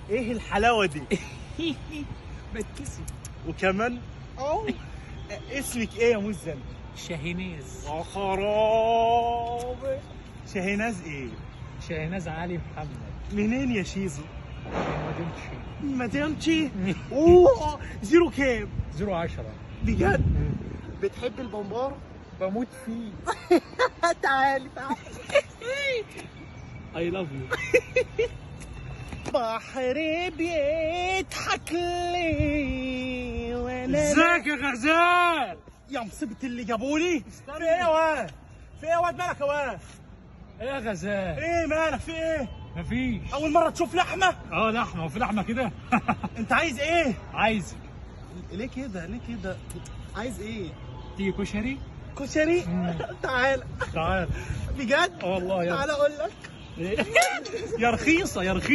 ايه الحلاوه دي؟ بتكسب. وكمان اسمك ايه يا مزن؟ شاهيناز. يا خرابي. شاهيناز ايه؟ شاهيناز علي محمد. منين يا شيزو؟ مدينتي. مدينتي. اوه زيرو كام؟ 010. بجد؟ بتحب البمبار؟ بموت فيه. تعالي اي لاف يو. بحر بيضحك لي وانا ازيك يا غزال؟ يا مصيبة اللي جابولي. في ايه يا واد؟ في ايه يا واد مالك يا واد؟ ايه يا غزال؟ ايه مالك في ايه؟ مفيش. أول مرة تشوف لحمة؟ لحمه، وفي لحمه كده. أنت عايز إيه؟ عايز ليه كده؟ ليه كده؟ عايز إيه؟ تيجي كشري؟ كشري؟ تعال. تعال. بجد؟ والله يلا. تعال أقول لك. يا رخيصه يا رخيصه.